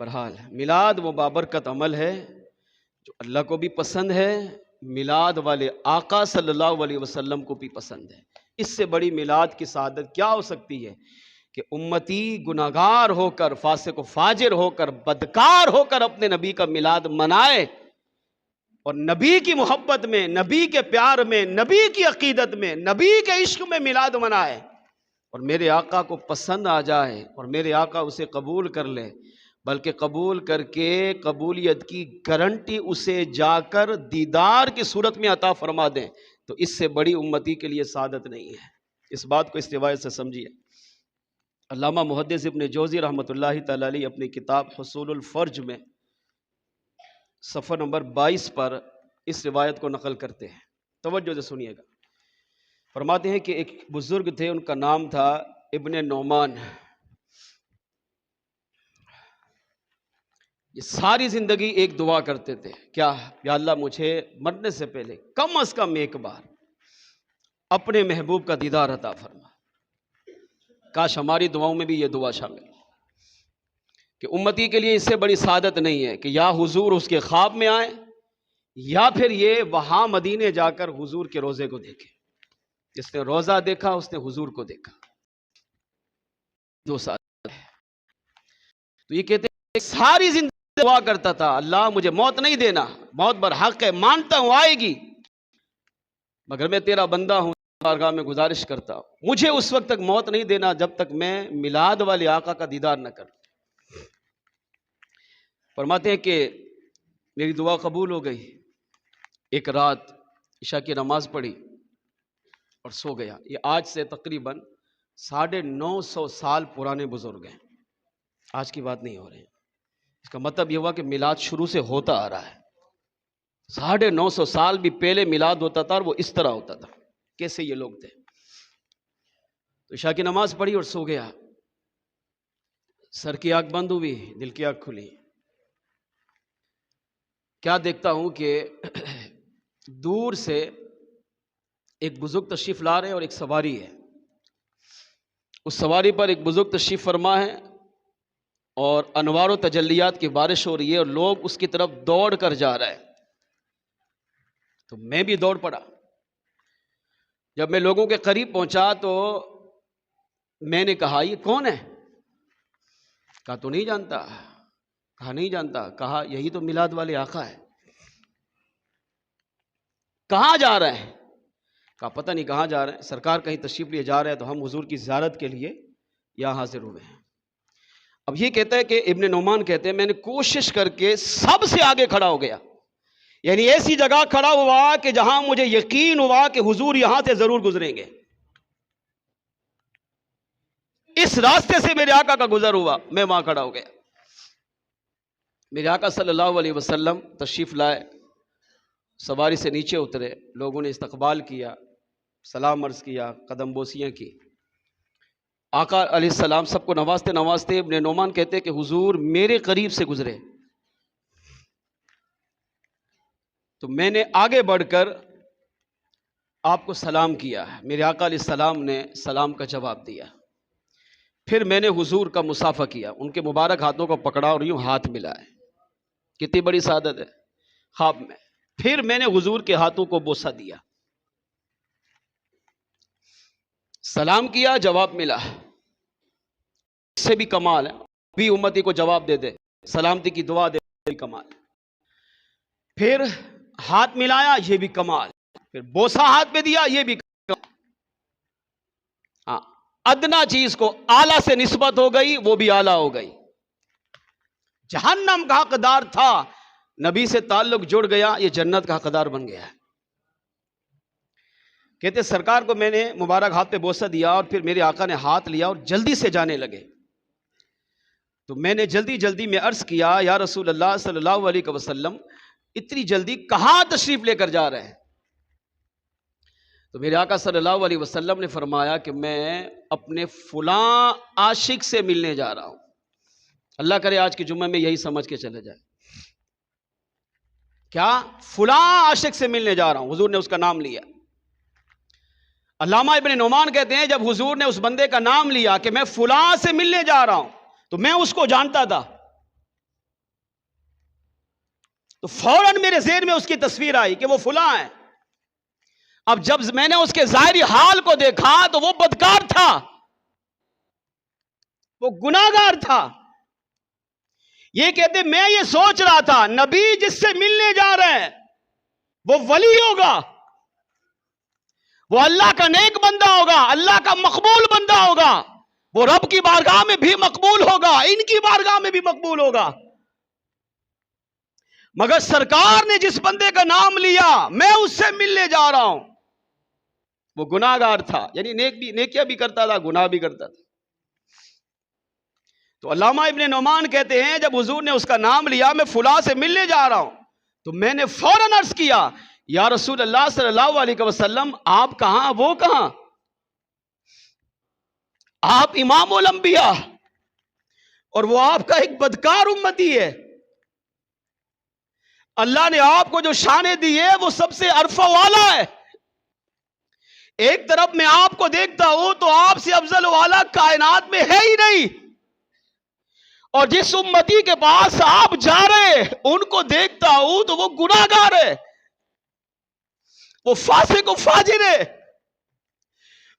بہرحال میلاد وہ بابرکت عمل ہے جو اللہ کو بھی پسند ہے، میلاد والے آقا صلی اللہ علیہ وسلم کو بھی پسند ہے۔ اس سے بڑی میلاد کی سعادت کیا ہو سکتی ہے کہ امتی گناہگار ہو کر، فاسق و فاجر ہو کر، بدکار ہو کر اپنے نبی کا میلاد منائے، اور نبی کی محبت میں، نبی کے پیار میں، نبی کی عقیدت میں، نبی کے عشق میں میلاد منائے، اور میرے آقا کو پسند آ جائے اور میرے آقا اسے قبول کر لے، بلکہ قبول کر کے قبولیت کی گارنٹی اسے جا کر دیدار کی صورت میں عطا فرما دیں، تو اس سے بڑی امتی کے لیے سعادت نہیں ہے۔ اس بات کو اس روایت سے سمجھیے۔ علامہ محدث ابن جوزی رحمۃ اللہ تعالی علیہ اپنی کتاب حصول الفرج میں صفحہ نمبر 22 پر اس روایت کو نقل کرتے ہیں، توجہ سے سنیے گا۔ فرماتے ہیں کہ ایک بزرگ تھے، ان کا نام تھا ابن نعمان۔ یہ ساری زندگی ایک دعا کرتے تھے، کیا؟ یا اللہ مجھے مرنے سے پہلے کم از کم ایک بار اپنے محبوب کا دیدار عطا فرما۔ کاش ہماری دعاؤں میں بھی یہ دعا شامل ہو کہ امتی کے لیے اس سے بڑی سعادت نہیں ہے کہ یا حضور اس کے خواب میں آئے، یا پھر یہ وہاں مدینے جا کر حضور کے روزے کو دیکھے۔ جس نے روزہ دیکھا اس نے حضور کو دیکھا۔ دو سعادت ہے۔ تو یہ کہتے ہیں ساری زندگی دعا کرتا تھا، اللہ مجھے موت نہیں دینا، موت برحق ہے، مانتا ہوں آئے گی، مگر میں تیرا بندہ ہوں، بارگاہ میں گزارش کرتا ہوں مجھے اس وقت تک موت نہیں دینا جب تک میں میلاد والے آقا کا دیدار نہ کروں۔ فرماتے ہیں کہ میری دعا قبول ہو گئی۔ ایک رات عشاء کی نماز پڑھی اور سو گیا۔ یہ آج سے تقریباً 950 سال پرانے بزرگ ہیں، آج کی بات نہیں ہو رہی۔ اس کا مطلب یہ ہوا کہ میلاد شروع سے ہوتا آ رہا ہے۔ 950 سال بھی پہلے میلاد ہوتا تھا، اور وہ اس طرح ہوتا تھا۔ کیسے یہ لوگ تھے؟ تو عشاء کی نماز پڑھی اور سو گیا۔ سر کی آنکھ بند ہوئی، دل کی آنکھ کھلی۔ کیا دیکھتا ہوں کہ دور سے ایک بزرگ تشریف لا رہے ہیں اور ایک سواری ہے۔ اس سواری پر ایک بزرگ تشریف فرما ہے اور انوار و تجلیات کی بارش ہو رہی ہے، اور لوگ اس کی طرف دوڑ کر جا رہے ہیں۔ تو میں بھی دوڑ پڑا۔ جب میں لوگوں کے قریب پہنچا تو میں نے کہا یہ کون ہے؟ کہا تو نہیں جانتا۔ کہا نہیں جانتا۔ کہا یہی تو میلاد والے آقا ہے۔ کہاں جا رہے ہیں؟ کہا پتہ نہیں کہاں جا رہے ہیں، سرکار کہیں تشریف لیے جا رہے ہیں، تو ہم حضور کی زیارت کے لیے یہاں حاضر ہوئے ہیں۔ اب یہ کہتا ہے کہ ابن نعمان کہتے ہیں میں نے کوشش کر کے سب سے آگے کھڑا ہو گیا، یعنی ایسی جگہ کھڑا ہوا کہ جہاں مجھے یقین ہوا کہ حضور یہاں سے ضرور گزریں گے۔ اس راستے سے میرے آقا کا گزر ہوا، میں وہاں کھڑا ہو گیا۔ میرے آقا صلی اللہ علیہ وسلم تشریف لائے، سواری سے نیچے اترے، لوگوں نے استقبال کیا، سلام عرض کیا، قدم بوسیاں کی۔ آقا علیہ السلام سب کو نوازتے نوازتے ابن نعمان کہتے کہ حضور میرے قریب سے گزرے، تو میں نے آگے بڑھ کر آپ کو سلام کیا۔ میرے آقا علیہ السلام نے سلام کا جواب دیا۔ پھر میں نے حضور کا مصافحہ کیا، ان کے مبارک ہاتھوں کو پکڑا اور یوں ہاتھ ملائے۔ کتنی بڑی سعادت ہے خواب میں۔ پھر میں نے حضور کے ہاتھوں کو بوسہ دیا، سلام کیا، جواب ملا۔ اس سے بھی کمال ہے، بھی امتی کو جواب دے دے، سلامتی کی دعا دے، بھی کمال۔ پھر ہاتھ ملایا، یہ بھی کمال۔ پھر بوسہ ہاتھ پہ دیا، یہ بھی کمال۔ ہاں، ادنا چیز کو اعلیٰ سے نسبت ہو گئی، وہ بھی اعلیٰ ہو گئی۔ جہنم کا حقدار تھا، نبی سے تعلق جڑ گیا، یہ جنت کا حقدار بن گیا ہے۔ کہتے سرکار کو میں نے مبارک ہاتھ پہ بوسہ دیا، اور پھر میرے آقا نے ہاتھ لیا اور جلدی سے جانے لگے۔ تو میں نے جلدی میں عرض کیا یا رسول اللہ صلی اللہ علیہ وسلم اتنی جلدی کہاں تشریف لے کر جا رہے ہیں؟ تو میرے آقا صلی اللہ علیہ وسلم نے فرمایا کہ میں اپنے فلاں عاشق سے ملنے جا رہا ہوں۔ اللہ کرے آج کے جمعہ میں یہی سمجھ کے چلے جائے، کیا فلاں عاشق سے ملنے جا رہا ہوں، حضور نے اس کا نام لیا۔ علامہ ابن نعمان کہتے ہیں جب حضور نے اس بندے کا نام لیا کہ میں فلاں سے ملنے جا رہا ہوں، تو میں اس کو جانتا تھا، تو فوراً میرے ذہن میں اس کی تصویر آئی کہ وہ فلاں ہے۔ اب جب میں نے اس کے ظاہری حال کو دیکھا تو وہ بدکار تھا، وہ گناہگار تھا۔ یہ کہتے میں یہ سوچ رہا تھا نبی جس سے ملنے جا رہے ہیں وہ ولی ہوگا، وہ اللہ کا نیک بندہ ہوگا، اللہ کا مقبول بندہ ہوگا، وہ رب کی بارگاہ میں بھی مقبول ہوگا، ان کی بارگاہ میں بھی مقبول ہوگا۔ مگر سرکار نے جس بندے کا نام لیا میں اس سے ملنے جا رہا ہوں، وہ گناہگار تھا، یعنی نیکیاں بھی کرتا تھا، گناہ بھی کرتا تھا۔ تو علامہ ابن نعمان کہتے ہیں جب حضور نے اس کا نام لیا میں فلاں سے ملنے جا رہا ہوں، تو میں نے فوراً عرض کیا یا رسول اللہ صلی اللہ علیہ وسلم آپ کہاں وہ کہاں؟ آپ امام الانبیاء اور وہ آپ کا ایک بدکار امتی ہے، اللہ نے آپ کو جو شانیں دی ہے وہ سب سے عرفہ والا ہے۔ ایک طرف میں آپ کو دیکھتا ہوں تو آپ سے افضل والا کائنات میں ہے ہی نہیں، اور جس امتی کے پاس آپ جا رہے ان کو دیکھتا ہوں تو وہ گناہگار ہے، وہ فاسق و فاجر ہے،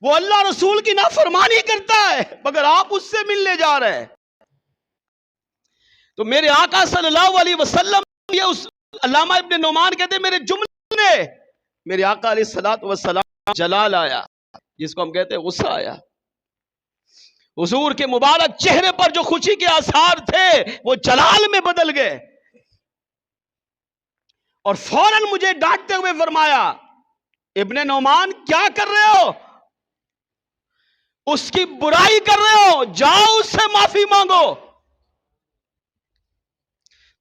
وہ اللہ رسول کی نافرمانی کرتا ہے، مگر آپ اس سے ملنے جا رہے ہیں۔ تو میرے آقا صلی اللہ علیہ وسلم یہ اس علامہ ابن نعمان کہتے ہیں میرے جملے نے میرے آقا علیہ الصلوۃ والسلام جلال آیا، جس کو ہم کہتے ہیں غصہ آیا۔ حضور کے مبارک چہرے پر جو خوشی کے آثار تھے وہ جلال میں بدل گئے، اور فوراً مجھے ڈانٹتے ہوئے فرمایا ابن نعمان کیا کر رہے ہو؟ اس کی برائی کر رہے ہو، جاؤ اس سے معافی مانگو۔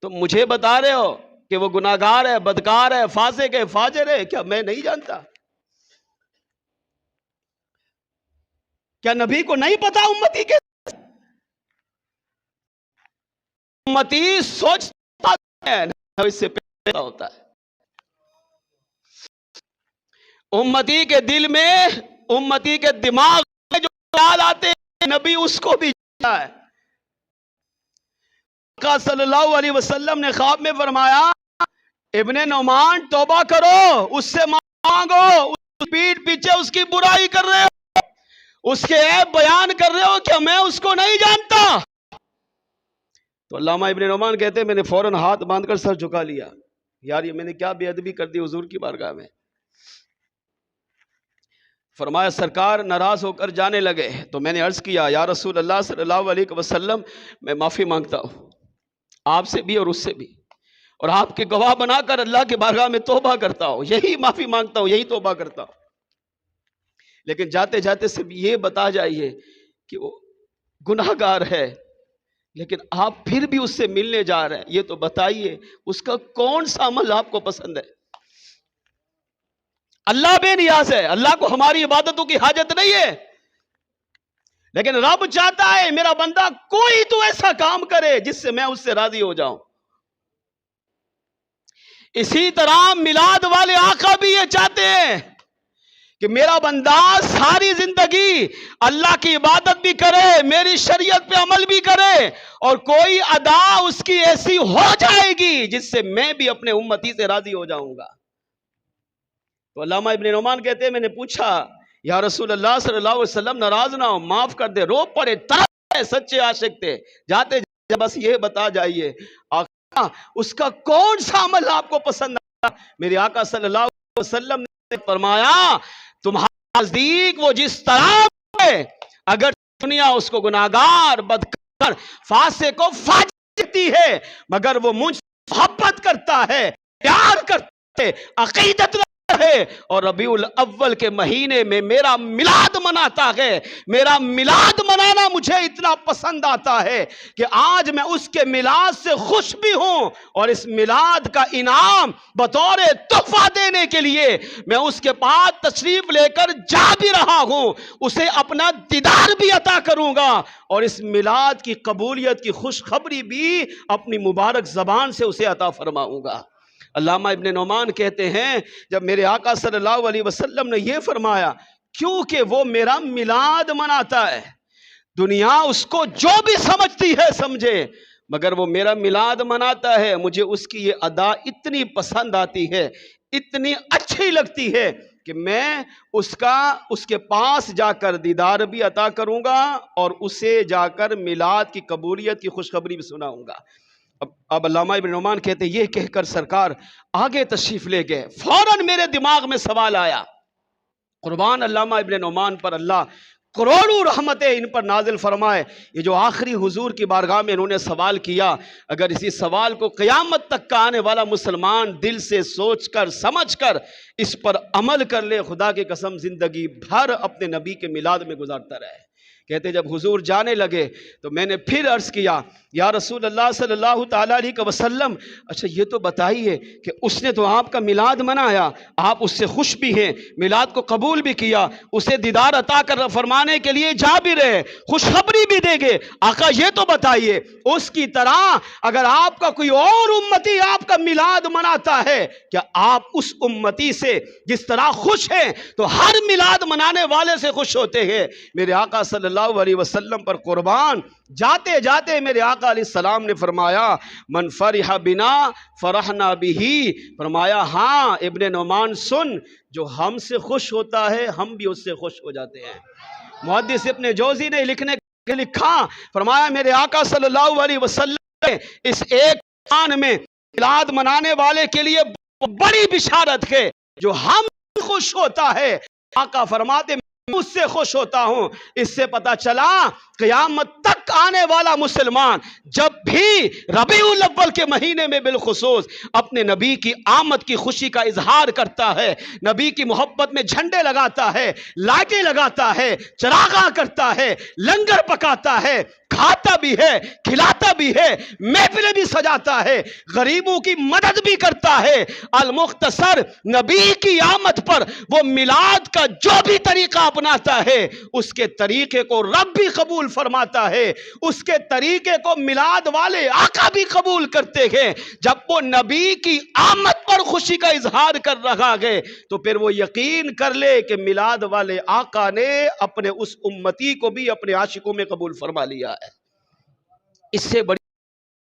تم مجھے بتا رہے ہو کہ وہ گناہگار ہے، بدکار ہے، فاسق ہے، فاجر ہے، کیا میں نہیں جانتا؟ کیا نبی کو نہیں پتا امتی کے؟ امتی سوچتا ہے اس سے پیدا ہوتا ہے۔ امتی کے دل میں، امتی کے دماغ میں جو خیال آتے ہیں نبی اس کو بھی جانتا ہے۔ آقا صلی اللہ علیہ وسلم نے خواب میں فرمایا ابن نعمان توبہ کرو، اس سے مانگو، اس پیٹھ پیچھے اس کی برائی کر رہے ہو، اس کے عیب بیان کر رہے ہو، کیا میں اس کو نہیں جانتا؟ تو علامہ ابن نعمان کہتے ہیں میں نے فوراً ہاتھ باندھ کر سر جھکا لیا، یار یہ میں نے کیا بے ادبی کر دی حضور کی بارگاہ میں۔ فرمایا سرکار ناراض ہو کر جانے لگے تو میں نے عرض کیا یا رسول اللہ صلی اللہ علیہ وسلم میں معافی مانگتا ہوں آپ سے بھی اور اس سے بھی، اور آپ کے گواہ بنا کر اللہ کے بارگاہ میں توبہ کرتا ہوں، یہی معافی مانگتا ہوں، یہی توبہ کرتا ہوں، لیکن جاتے جاتے صرف یہ بتا جائیے کہ وہ گناہگار ہے، لیکن آپ پھر بھی اس سے ملنے جا رہے ہیں، یہ تو بتائیے اس کا کون سا عمل آپ کو پسند ہے؟ اللہ بے نیاز ہے، اللہ کو ہماری عبادتوں کی حاجت نہیں ہے، لیکن رب چاہتا ہے میرا بندہ کوئی تو ایسا کام کرے جس سے میں اس سے راضی ہو جاؤں۔ اسی طرح میلاد والے آقا بھی یہ چاہتے ہیں کہ میرا بندہ ساری زندگی اللہ کی عبادت بھی کرے، میری شریعت پہ عمل بھی کرے، اور کوئی ادا اس کی ایسی ہو جائے گی جس سے میں بھی اپنے امتی سے راضی ہو جاؤں گا۔ تو علامہ ابن نعمان کہتے ہیں میں نے پوچھا یا رسول اللہ صلی اللہ علیہ وسلم ناراض نہ ہو، معاف کر دے، رو پڑے، طرف سچے عاشق تھے، جاتے بس یہ بتا جائیے آقا اس کا کون سا عمل آپ کو پسند آیا؟ میرے آقا صلی اللہ علیہ وسلم نے فرمایا تمہارے نزدیک وہ جس طرح ہے، اگر دنیا اس کو گناہگار، بدکار، فاسق و فاجر کہتی ہے، مگر وہ مجھ سے محبت کرتا ہے، پیار کرتا ہے، عقیدت ہے، اور ربیع الاول کے مہینے میں میرا میلاد مناتا ہے، میرا میلاد منانا مجھے اتنا پسند آتا ہے کہ آج میں اس کے میلاد سے خوش بھی ہوں، اور اس میلاد کا انعام بطور تحفہ دینے کے لیے میں اس کے پاس تشریف لے کر جا بھی رہا ہوں، اسے اپنا دیدار بھی عطا کروں گا، اور اس میلاد کی قبولیت کی خوشخبری بھی اپنی مبارک زبان سے اسے عطا فرماؤں گا۔ علامہ ابن نعمان کہتے ہیں جب میرے آقا صلی اللہ علیہ وسلم نے یہ فرمایا کیونکہ وہ میرا میلاد مناتا ہے، دنیا اس کو جو بھی سمجھتی ہے سمجھے، مگر وہ میرا میلاد مناتا ہے، مجھے اس کی یہ ادا اتنی پسند آتی ہے، اتنی اچھی لگتی ہے کہ میں اس کے پاس جا کر دیدار بھی عطا کروں گا اور اسے جا کر میلاد کی قبولیت کی خوشخبری بھی سناؤں گا۔ اب علامہ ابن نعمان کہتے ہیں یہ کہہ کر سرکار آگے تشریف لے گئے، فوراً میرے دماغ میں سوال آیا، قربان علامہ ابن نعمان پر اللہ کروڑوں رحمتیں ان پر نازل فرمائے، یہ جو آخری حضور کی بارگاہ میں انہوں نے سوال کیا، اگر اسی سوال کو قیامت تک کا آنے والا مسلمان دل سے سوچ کر سمجھ کر اس پر عمل کر لے، خدا کی قسم زندگی بھر اپنے نبی کے میلاد میں گزارتا رہے۔ کہتے جب حضور جانے لگے تو میں نے پھر عرض کیا، یا رسول اللہ صلی اللہ تعالیٰ علیہ وسلم، اچھا یہ تو بتائیے کہ اس نے تو آپ کا میلاد منایا، آپ اس سے خوش بھی ہیں، میلاد کو قبول بھی کیا، اسے دیدار عطا کر فرمانے کے لیے جا بھی رہے، خوشخبری بھی دے گے، آقا یہ تو بتائیے اس کی طرح اگر آپ کا کوئی اور امتی آپ کا میلاد مناتا ہے، کیا آپ اس امتی سے جس طرح خوش ہیں تو ہر میلاد منانے والے سے خوش ہوتے ہیں؟ میرے آقا صلی اللہ علیہ وسلم پر قربان جاتے جاتے میرے آقا علیہ السلام نے فرمایا، من فرح بنا فرحنا بھی، فرمایا ہاں ابن نعمان سن، جو ہم سے خوش ہوتا ہے ہم بھی اس سے خوش ہو جاتے ہیں۔ محدث ابن جوزی نے لکھا، فرمایا میرے آقا صلی اللہ علیہ وسلم نے اس ایک آن میں میلاد منانے والے کے لیے بڑی بشارت ہے، جو ہم خوش ہوتا ہے آقا فرماتے مجھ سے خوش ہوتا ہوں۔ اس سے پتہ چلا قیامت تک آنے والا مسلمان جب بھی ربیع الاول کے مہینے میں بالخصوص اپنے نبی کی آمد کی خوشی کا اظہار کرتا ہے، نبی کی محبت میں جھنڈے لگاتا ہے، لائٹیں لگاتا ہے، چراغاں کرتا ہے، لنگر پکاتا ہے، کھاتا بھی ہے، کھلاتا بھی ہے، محفلیں بھی سجاتا ہے، غریبوں کی مدد بھی کرتا ہے، المختصر نبی کی آمد پر وہ میلاد کا جو بھی طریقہ اپناتا ہے اس کے طریقے کو رب بھی قبول فرماتا ہے، اس کے طریقے کو میلاد والے آقا بھی قبول کرتے ہیں۔ جب وہ نبی کی آمد پر خوشی کا اظہار کر رہا ہے تو پھر وہ یقین کر لے کہ میلاد والے آقا نے اپنے اس امتی کو بھی اپنے عاشقوں میں قبول فرما لیا ہے۔ اس سے بڑی